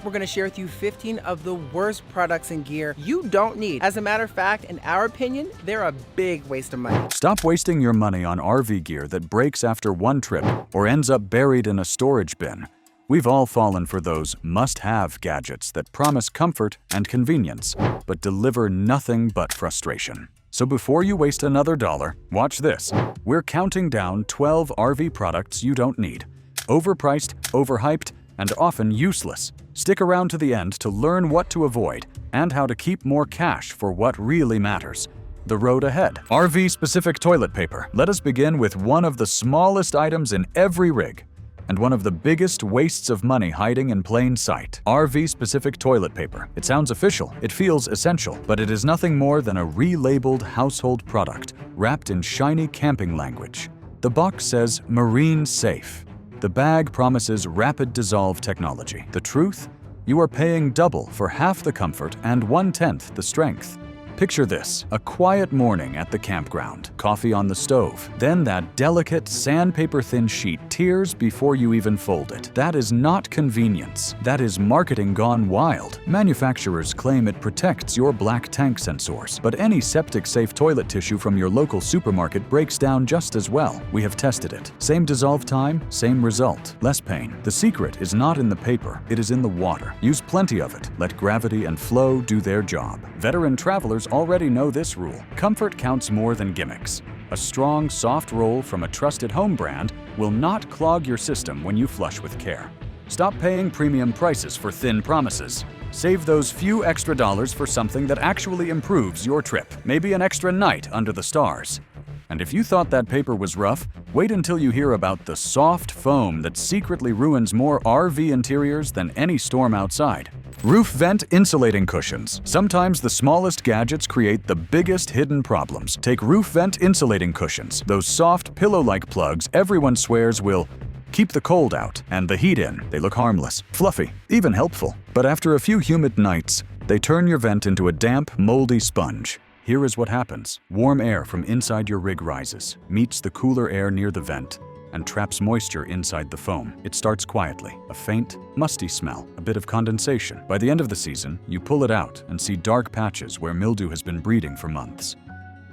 we're going to share with you 15 of the worst products and gear you don't need. As a matter of fact, in our opinion, they're a big waste of money. Stop wasting your money on R-Vee gear that breaks after one trip or ends up buried in a storage bin. We've all fallen for those must-have gadgets that promise comfort and convenience, but deliver nothing but frustration. So before you waste another dollar, watch this. We're counting down 12 R-Vee products you don't need. Overpriced, overhyped, and often useless. Stick around to the end to learn what to avoid and how to keep more cash for what really matters. The road ahead. R-Vee specific toilet paper. Let us begin with one of the smallest items in every rig, and one of the biggest wastes of money hiding in plain sight. R-Vee specific toilet paper. It sounds official, it feels essential, but it is nothing more than a relabeled household product wrapped in shiny camping language. The box says marine safe. The bag promises rapid dissolve technology. The truth? You are paying double for half the comfort and 1/10 the strength. Picture this, a quiet morning at the campground, coffee on the stove, then that delicate sandpaper-thin sheet tears before you even fold it. That is not convenience. That is marketing gone wild. Manufacturers claim it protects your black tank sensors, but any septic-safe toilet tissue from your local supermarket breaks down just as well. We have tested it. Same dissolve time, same result, less pain. The secret is not in the paper, it is in the water. Use plenty of it. Let gravity and flow do their job. Veteran travelers already know this rule. Comfort counts more than gimmicks. A strong, soft roll from a trusted home brand will not clog your system when you flush with care. Stop paying premium prices for thin promises. Save those few extra dollars for something that actually improves your trip. Maybe an extra night under the stars. And if you thought that paper was rough, wait until you hear about the soft foam that secretly ruins more R-Vee interiors than any storm outside. Roof vent insulating cushions. Sometimes the smallest gadgets create the biggest hidden problems. Take roof vent insulating cushions, those soft pillow-like plugs everyone swears will keep the cold out and the heat in. They look harmless, fluffy, even helpful. But after a few humid nights, they turn your vent into a damp, moldy sponge. Here is what happens. Warm air from inside your rig rises, meets the cooler air near the vent, and traps moisture inside the foam. It starts quietly, a faint, musty smell, a bit of condensation. By the end of the season, you pull it out and see dark patches where mildew has been breeding for months.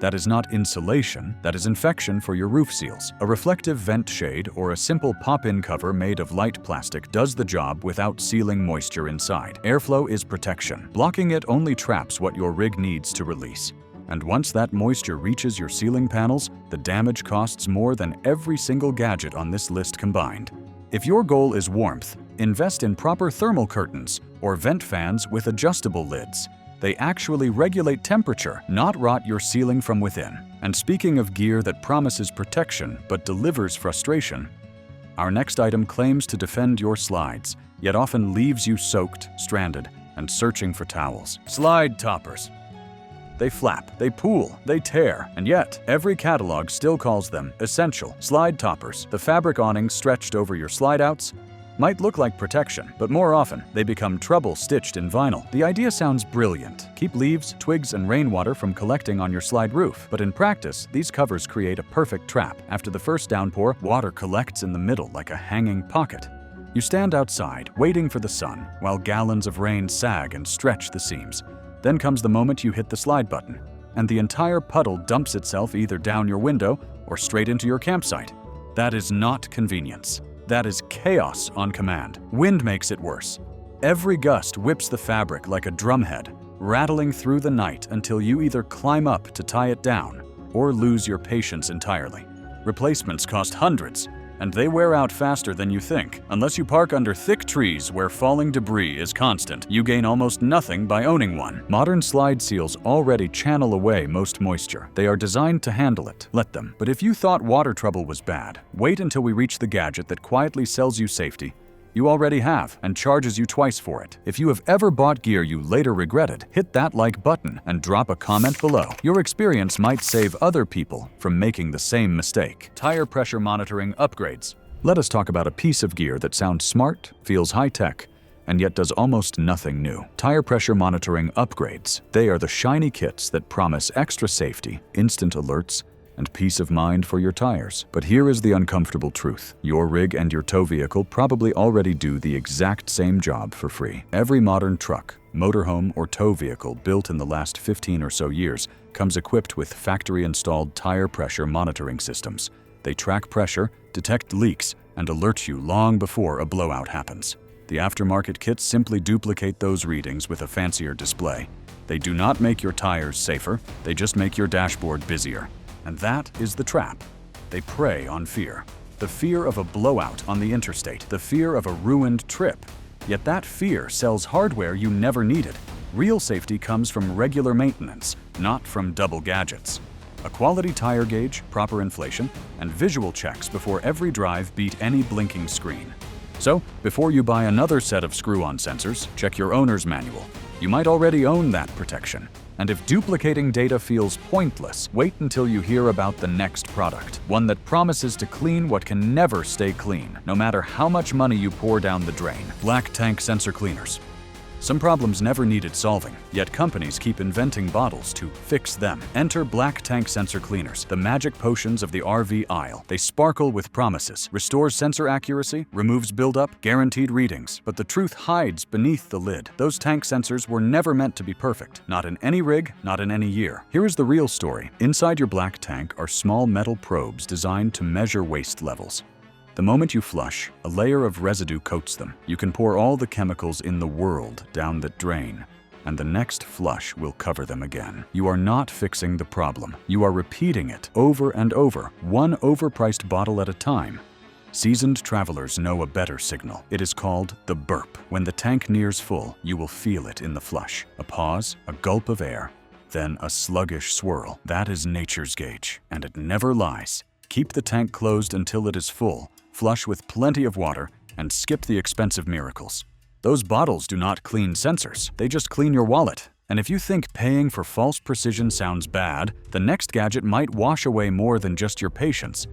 That is not insulation, that is infection for your roof seals. A reflective vent shade or a simple pop-in cover made of light plastic does the job without sealing moisture inside. Airflow is protection. Blocking it only traps what your rig needs to release. And once that moisture reaches your ceiling panels, the damage costs more than every single gadget on this list combined. If your goal is warmth, invest in proper thermal curtains or vent fans with adjustable lids. They actually regulate temperature, not rot your ceiling from within. And speaking of gear that promises protection but delivers frustration, our next item claims to defend your slides, yet often leaves you soaked, stranded, and searching for towels. Slide toppers. They flap, they pool, they tear, and yet every catalog still calls them essential. Slide toppers, the fabric awnings stretched over your slide outs, might look like protection, but more often they become trouble stitched in vinyl. The idea sounds brilliant. Keep leaves, twigs, and rainwater from collecting on your slide roof. But in practice, these covers create a perfect trap. After the first downpour, water collects in the middle like a hanging pocket. You stand outside, waiting for the sun, while gallons of rain sag and stretch the seams. Then comes the moment you hit the slide button, and the entire puddle dumps itself either down your window or straight into your campsite. That is not convenience. That is chaos on command. Wind makes it worse. Every gust whips the fabric like a drumhead, rattling through the night until you either climb up to tie it down or lose your patience entirely. Replacements cost hundreds, and they wear out faster than you think. Unless you park under thick trees where falling debris is constant, you gain almost nothing by owning one. Modern slide seals already channel away most moisture. They are designed to handle it. Let them. But if you thought water trouble was bad, wait until we reach the gadget that quietly sells you safety you already have and charges you twice for it. If you have ever bought gear you later regretted, hit that like button and drop a comment below. Your experience might save other people from making the same mistake. Tire pressure monitoring upgrades. Let us talk about a piece of gear that sounds smart, feels high-tech, and yet does almost nothing new. Tire pressure monitoring upgrades. They are the shiny kits that promise extra safety, instant alerts, and peace of mind for your tires. But here is the uncomfortable truth. Your rig and your tow vehicle probably already do the exact same job for free. Every modern truck, motorhome, or tow vehicle built in the last 15 or so years comes equipped with factory-installed tire pressure monitoring systems. They track pressure, detect leaks, and alert you long before a blowout happens. The aftermarket kits simply duplicate those readings with a fancier display. They do not make your tires safer, they just make your dashboard busier. And that is the trap. They prey on fear. The fear of a blowout on the interstate, the fear of a ruined trip. Yet that fear sells hardware you never needed. Real safety comes from regular maintenance, not from double gadgets. A quality tire gauge, proper inflation, and visual checks before every drive beat any blinking screen. So, before you buy another set of screw-on sensors, check your owner's manual. You might already own that protection. And if duplicating data feels pointless, wait until you hear about the next product, one that promises to clean what can never stay clean, no matter how much money you pour down the drain. Black tank sensor cleaners. Some problems never needed solving, yet companies keep inventing bottles to fix them. Enter black tank sensor cleaners, the magic potions of the R-Vee aisle. They sparkle with promises, restores sensor accuracy, removes buildup, guaranteed readings. But the truth hides beneath the lid. Those tank sensors were never meant to be perfect. Not in any rig, not in any year. Here is the real story. Inside your black tank are small metal probes designed to measure waste levels. The moment you flush, a layer of residue coats them. You can pour all the chemicals in the world down that drain, and the next flush will cover them again. You are not fixing the problem. You are repeating it over and over, one overpriced bottle at a time. Seasoned travelers know a better signal. It is called the burp. When the tank nears full, you will feel it in the flush. A pause, a gulp of air, then a sluggish swirl. That is nature's gauge, and it never lies. Keep the tank closed until it is full. Flush with plenty of water, and skip the expensive miracles. Those bottles do not clean sensors, they just clean your wallet. And if you think paying for false precision sounds bad, the next gadget might wash away more than just your patience.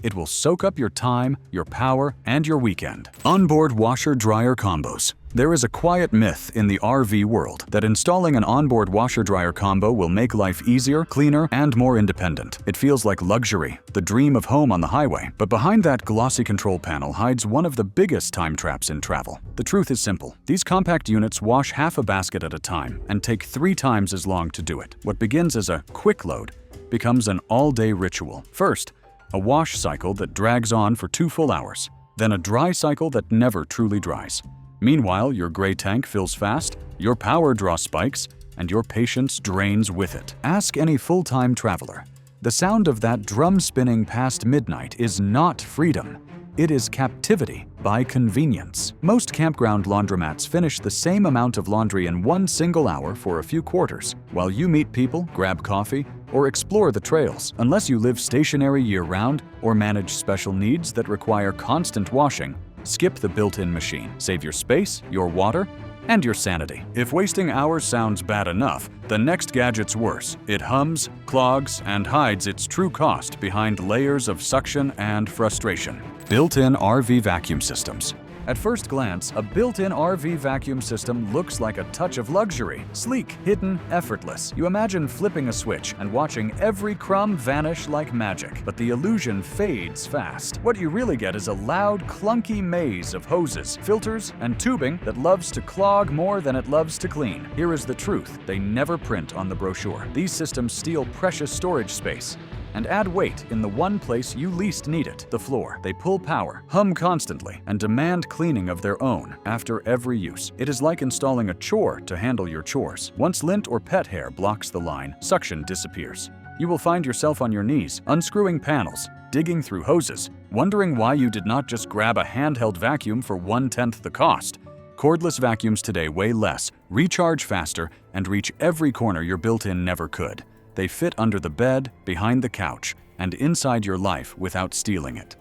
It will soak up your time, your power, and your weekend. Onboard washer-dryer combos. There is a quiet myth in the R-Vee world that installing an onboard washer-dryer combo will make life easier, cleaner, and more independent. It feels like luxury, the dream of home on the highway. But behind that glossy control panel hides one of the biggest time traps in travel. The truth is simple. These compact units wash half a basket at a time and take 3 times as long to do it. What begins as a quick load becomes an all-day ritual. First, a wash cycle that drags on for 2 full hours, then a dry cycle that never truly dries. Meanwhile, your gray tank fills fast, your power draw spikes, and your patience drains with it. Ask any full-time traveler. The sound of that drum spinning past midnight is not freedom. It is captivity by convenience. Most campground laundromats finish the same amount of laundry in 1 single hour for a few quarters, while you meet people, grab coffee, or explore the trails. Unless you live stationary year-round or manage special needs that require constant washing, skip the built-in machine. Save your space, your water, and your sanity. If wasting hours sounds bad enough, the next gadget's worse. It hums, clogs, and hides its true cost behind layers of suction and frustration. Built-in R-Vee vacuum systems. At first glance, a built-in R-Vee vacuum system looks like a touch of luxury. Sleek, hidden, effortless. You imagine flipping a switch and watching every crumb vanish like magic. But the illusion fades fast. What you really get is a loud, clunky maze of hoses, filters, and tubing that loves to clog more than it loves to clean. Here is the truth. They never print on the brochure. These systems steal precious storage space and add weight in the one place you least need it, the floor. They pull power, hum constantly, and demand cleaning of their own after every use. It is like installing a chore to handle your chores. Once lint or pet hair blocks the line, suction disappears. You will find yourself on your knees, unscrewing panels, digging through hoses, wondering why you did not just grab a handheld vacuum for 1/10 the cost. Cordless vacuums today weigh less, recharge faster, and reach every corner your built-in never could. They fit under the bed, behind the couch, and inside your life without stealing it.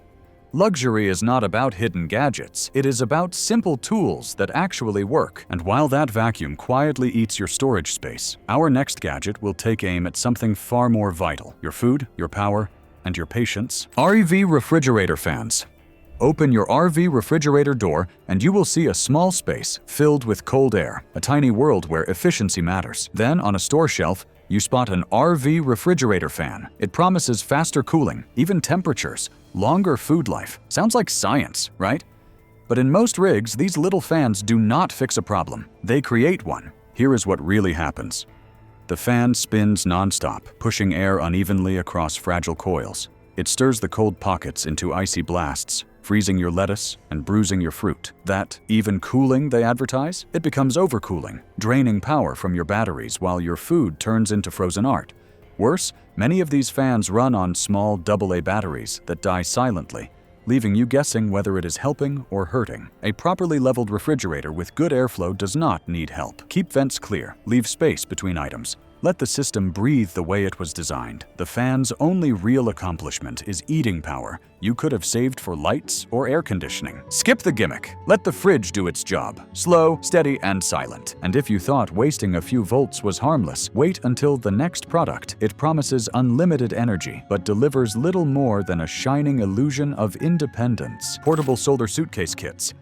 Luxury is not about hidden gadgets. It is about simple tools that actually work. And while that vacuum quietly eats your storage space, our next gadget will take aim at something far more vital: your food, your power, and your patience. R-Vee refrigerator fans. Open your R-Vee refrigerator door and you will see a small space filled with cold air, a tiny world where efficiency matters. Then, on a store shelf, You spot an R-Vee refrigerator fan. It promises faster cooling, even temperatures, longer food life. Sounds like science, right? But in most rigs, these little fans do not fix a problem. They create one. Here is what really happens. The fan spins nonstop, pushing air unevenly across fragile coils. It stirs the cold pockets into icy blasts, freezing your lettuce and bruising your fruit. That even cooling they advertise? It becomes overcooling, draining power from your batteries while your food turns into frozen art. Worse, many of these fans run on small AA batteries that die silently, leaving you guessing whether it is helping or hurting. A properly leveled refrigerator with good airflow does not need help. Keep vents clear, leave space between items. Let the system breathe the way it was designed. The fan's only real accomplishment is eating power you could have saved for lights or air conditioning. Skip the gimmick. Let the fridge do its job. Slow, steady, and silent. And if you thought wasting a few volts was harmless, wait until the next product. It promises unlimited energy, but delivers little more than a shining illusion of independence. Portable solar suitcase kits.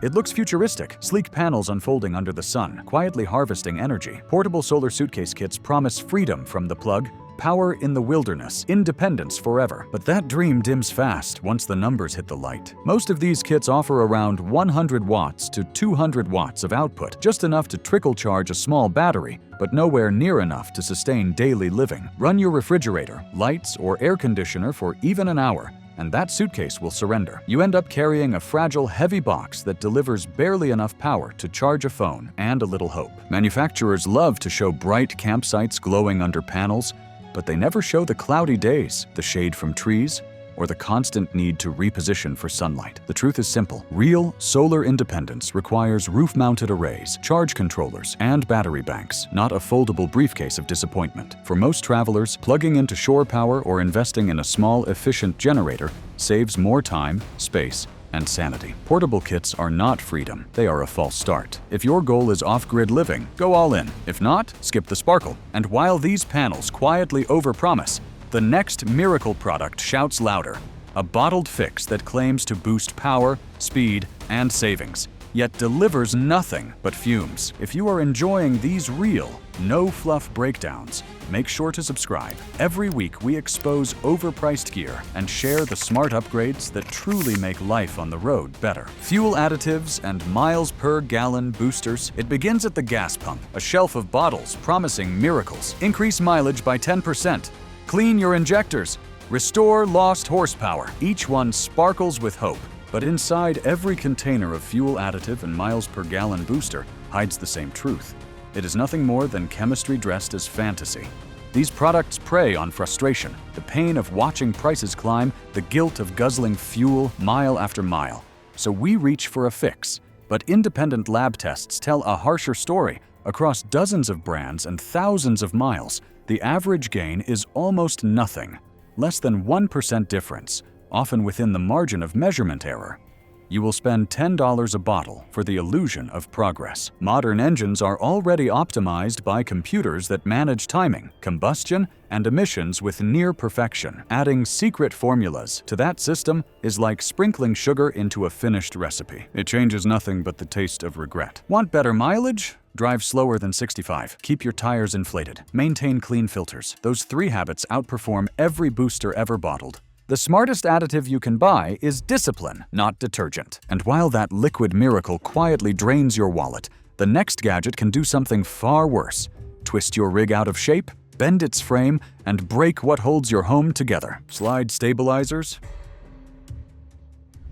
It looks futuristic, sleek panels unfolding under the sun, quietly harvesting energy. Portable solar suitcase kits promise freedom from the plug, power in the wilderness, independence forever. But that dream dims fast once the numbers hit the light. Most of these kits offer around 100 watts to 200 watts of output, just enough to trickle charge a small battery, but nowhere near enough to sustain daily living. Run your refrigerator, lights, or air conditioner for even an hour, and that suitcase will surrender. You end up carrying a fragile, heavy box that delivers barely enough power to charge a phone and a little hope. Manufacturers love to show bright campsites glowing under panels, but they never show the cloudy days, the shade from trees, or the constant need to reposition for sunlight. The truth is simple. Real solar independence requires roof-mounted arrays, charge controllers, and battery banks, not a foldable briefcase of disappointment. For most travelers, plugging into shore power or investing in a small, efficient generator saves more time, space, and sanity. Portable kits are not freedom. They are a false start. If your goal is off-grid living, go all in. If not, skip the sparkle. And while these panels quietly overpromise, the next miracle product shouts louder, a bottled fix that claims to boost power, speed, and savings, yet delivers nothing but fumes. If you are enjoying these real, no-fluff breakdowns, make sure to subscribe. Every week we expose overpriced gear and share the smart upgrades that truly make life on the road better. Fuel additives and miles per gallon boosters. It begins at the gas pump, a shelf of bottles promising miracles. Increase mileage by 10%. Clean your injectors. Restore lost horsepower. Each one sparkles with hope. But inside every container of fuel additive and miles per gallon booster hides the same truth. It is nothing more than chemistry dressed as fantasy. These products prey on frustration, the pain of watching prices climb, the guilt of guzzling fuel mile after mile. So we reach for a fix. But independent lab tests tell a harsher story. Across dozens of brands and thousands of miles, the average gain is almost nothing, less than 1% difference, often within the margin of measurement error. You will spend $10 a bottle for the illusion of progress. Modern engines are already optimized by computers that manage timing, combustion, and emissions with near perfection. Adding secret formulas to that system is like sprinkling sugar into a finished recipe. It changes nothing but the taste of regret. Want better mileage? Drive slower than 65. Keep your tires inflated. Maintain clean filters. Those 3 habits outperform every booster ever bottled. The smartest additive you can buy is discipline, not detergent. And while that liquid miracle quietly drains your wallet, the next gadget can do something far worse. Twist your rig out of shape, bend its frame, and break what holds your home together. Slide stabilizers?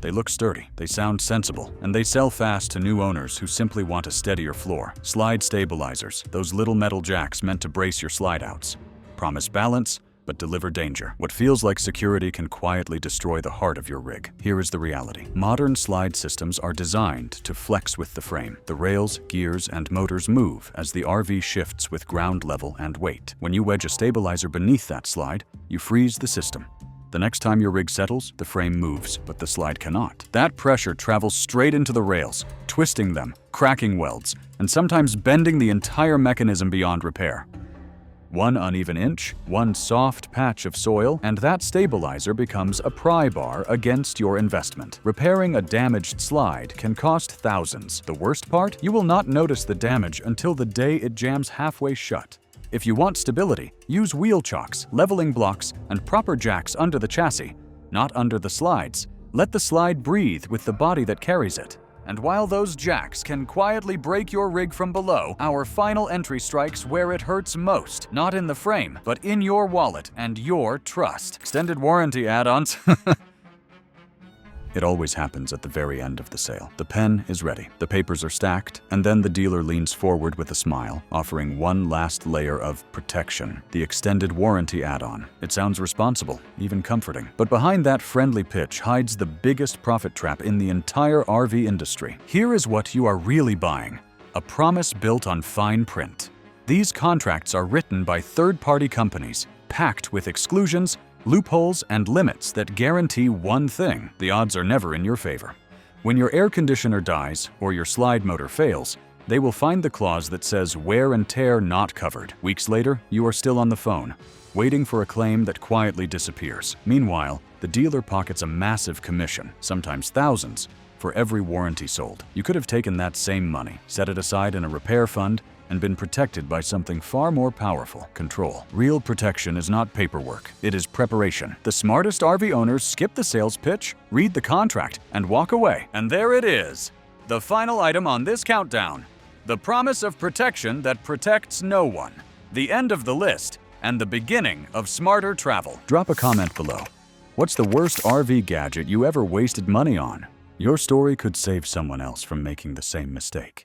They look sturdy, they sound sensible, and they sell fast to new owners who simply want a steadier floor. Slide stabilizers, those little metal jacks meant to brace your slide-outs. Promise balance, but deliver danger. What feels like security can quietly destroy the heart of your rig. Here is the reality. Modern slide systems are designed to flex with the frame. The rails, gears, and motors move as the R-Vee shifts with ground level and weight. When you wedge a stabilizer beneath that slide, you freeze the system. The next time your rig settles, the frame moves, but the slide cannot. That pressure travels straight into the rails, twisting them, cracking welds, and sometimes bending the entire mechanism beyond repair. One uneven inch, one soft patch of soil, and that stabilizer becomes a pry bar against your investment. Repairing a damaged slide can cost thousands. The worst part? You will not notice the damage until the day it jams halfway shut. If you want stability, use wheel chocks, leveling blocks, and proper jacks under the chassis, not under the slides. Let the slide breathe with the body that carries it. And while those jacks can quietly break your rig from below, our final entry strikes where it hurts most. Not in the frame, but in your wallet and your trust. Extended warranty add-ons. It always happens at the very end of the sale. The pen is ready, the papers are stacked, and then the dealer leans forward with a smile, offering one last layer of protection, the extended warranty add-on. It sounds responsible, even comforting. But behind that friendly pitch hides the biggest profit trap in the entire RV industry. Here is what you are really buying: a promise built on fine print. These contracts are written by third-party companies, packed with exclusions, loopholes, and limits that guarantee one thing: the odds are never in your favor. When your air conditioner dies or your slide motor fails, they will find the clause that says wear and tear not covered. Weeks later, you are still on the phone, waiting for a claim that quietly disappears. Meanwhile, the dealer pockets a massive commission, sometimes thousands, for every warranty sold. You could have taken that same money, set it aside in a repair fund, and been protected by something far more powerful: control. Real protection is not paperwork, it is preparation. The smartest RV owners skip the sales pitch, read the contract, and walk away. And there it is, the final item on this countdown: the promise of protection that protects no one. The end of the list, and the beginning of smarter travel. Drop a comment below. What's the worst RV gadget you ever wasted money on? Your story could save someone else from making the same mistake.